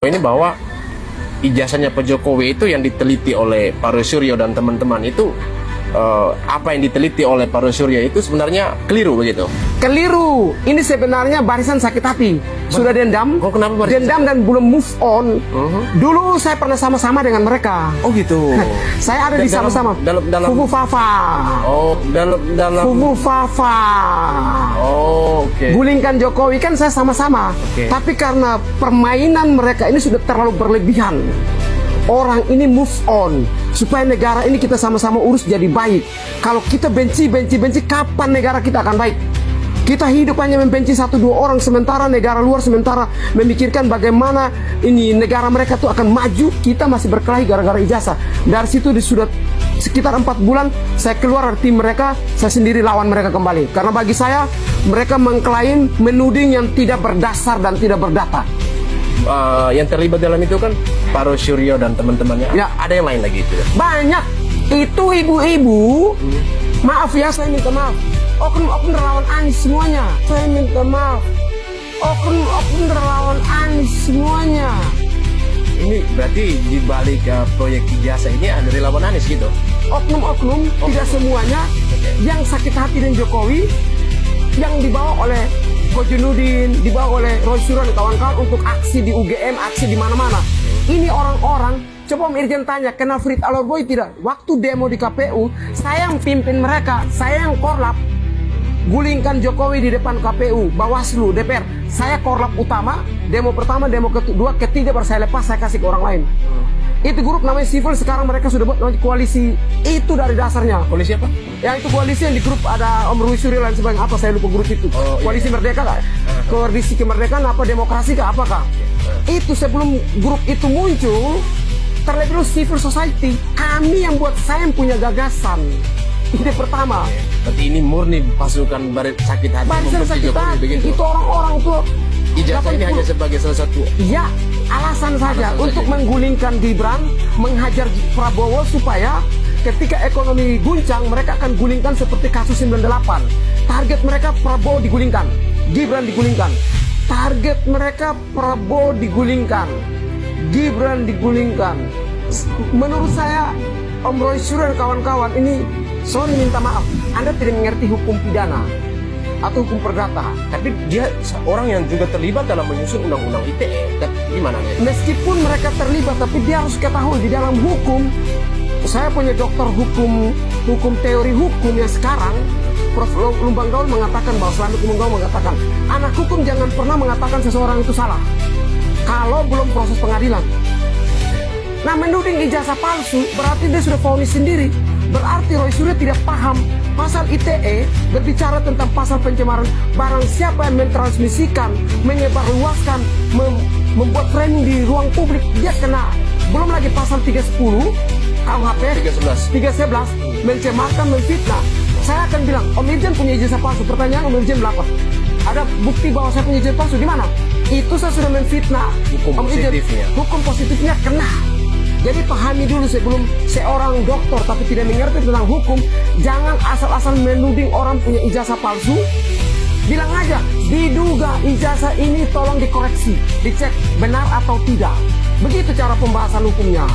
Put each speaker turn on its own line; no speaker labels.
ini bahwa ijazahnya Pak Jokowi itu yang diteliti oleh Pak Roy Suryo dan teman-teman itu, apa yang diteliti oleh Pak Roy Suryo itu sebenarnya keliru begitu?
Keliru. Ini sebenarnya barisan sakit hati. Sudah dendam.
Oh, kenapa barisan?
Dendam dan belum move on. Dulu saya pernah sama-sama dengan mereka.
Oh gitu.
Saya ada di sama-sama.
Dalam
Fufu Fafa.
Oh, dalam
Fufu Fafa.
Oh, oke.
Gulingkan Jokowi kan saya sama-sama.
Oke.
Tapi karena permainan mereka ini sudah terlalu berlebihan. Orang ini move on supaya negara ini kita sama-sama urus jadi baik. Kalau kita benci, kapan negara kita akan baik? Kita hidup hanya membenci 1-2 orang, sementara negara luar sementara memikirkan bagaimana ini negara mereka tuh akan maju. Kita masih berkelahi gara-gara ijazah. Dari situ sudah sekitar 4 bulan saya keluar dari tim mereka, saya sendiri lawan mereka kembali. Karena bagi saya mereka mengklaim menuding yang tidak berdasar dan tidak berdata.
Yang terlibat dalam itu kan Pak Roy Suryo dan teman-temannya.
Ya.
Ada yang lain lagi itu ya?
Banyak. Itu ibu-ibu. Maaf ya, saya minta maaf. Oknum relawan Anies semuanya. Saya minta maaf. Oknum relawan Anies semuanya.
Ini berarti di balik proyek ijazah ini ada relawan Anies gitu?
Oknum tidak semuanya. Yang sakit hati dengan Jokowi, yang dibawa oleh Kojenudin, dibawa oleh Roy Suryo dan kawan-kawan untuk aksi di UGM, aksi di mana-mana. Ini orang-orang, coba Om Irjen tanya, kenal Frit Alorboy tidak? Waktu demo di KPU, saya yang pimpin mereka, saya yang korlap. Gulingkan Jokowi di depan KPU, Bawaslu, DPR. Saya korlap utama, demo pertama, demo kedua, ketiga baru saya lepas, saya kasih ke orang lain. Itu grup namanya Civil, sekarang mereka sudah buat koalisi. Itu dari dasarnya.
Koalisi apa?
Ya itu koalisi yang di grup ada Om Roy Suryo dan sebagainya. Apa saya lupa grup itu. Koalisi Merdeka kah? Koalisi Kemerdekaan apa demokrasi kah? Apakah? Itu sebelum grup itu muncul, terlebih dahulu civil society. Kami yang buat, saya yang punya gagasan. Ide pertama.
Berarti ini murni pasukan sakit hati.
Barisan sakit
Jokowi,
hati.
begitu?
Itu orang-orang tuh.
Ijazah ini hanya sebagai salah satu.
Ya, alasan saja untuk menggulingkan Gibran, menghajar Prabowo supaya ketika ekonomi guncang mereka akan gulingkan seperti kasus 98. Target mereka Prabowo digulingkan, Gibran digulingkan. Target mereka Prabowo digulingkan, Gibran digulingkan. Menurut saya Om Roy Suryo dan kawan-kawan ini, sorry minta maaf, Anda tidak mengerti hukum pidana atau hukum perdata.
Tapi dia orang yang juga terlibat dalam menyusun undang-undang ITE. Gimana nih?
Meskipun mereka terlibat, tapi dia harus ketahui di dalam hukum. Saya punya dokter hukum teori hukum yang sekarang, Prof. Lumbang Gaul mengatakan bahwa Selamat Lumbang Gaul mengatakan anak hukum jangan pernah mengatakan seseorang itu salah kalau belum proses pengadilan. Nah, menuding ijazah palsu berarti dia sudah vonis sendiri. Berarti Roy Suryo tidak paham pasal ITE berbicara tentang pasal pencemaran. Barang siapa yang mentransmisikan, menyebarluaskan, membuat framing di ruang publik, dia kena. Belum lagi pasal 310 KUHP 311 mencemarkan, menfitnah. Saya akan bilang, Om Irjen punya ijazah palsu. Pertanyaan Om Irjen berapa? Ada bukti bahwa saya punya ijazah palsu di mana? Itu saya sudah menfitnah.
Hukum positifnya.
Hukum positifnya kena. Jadi pahami dulu sebelum seorang dokter tapi tidak mengerti tentang hukum, jangan asal-asal menuding orang punya ijazah palsu. Bilang aja, diduga ijazah ini tolong dikoreksi, dicek benar atau tidak. Begitu cara pembahasan hukumnya.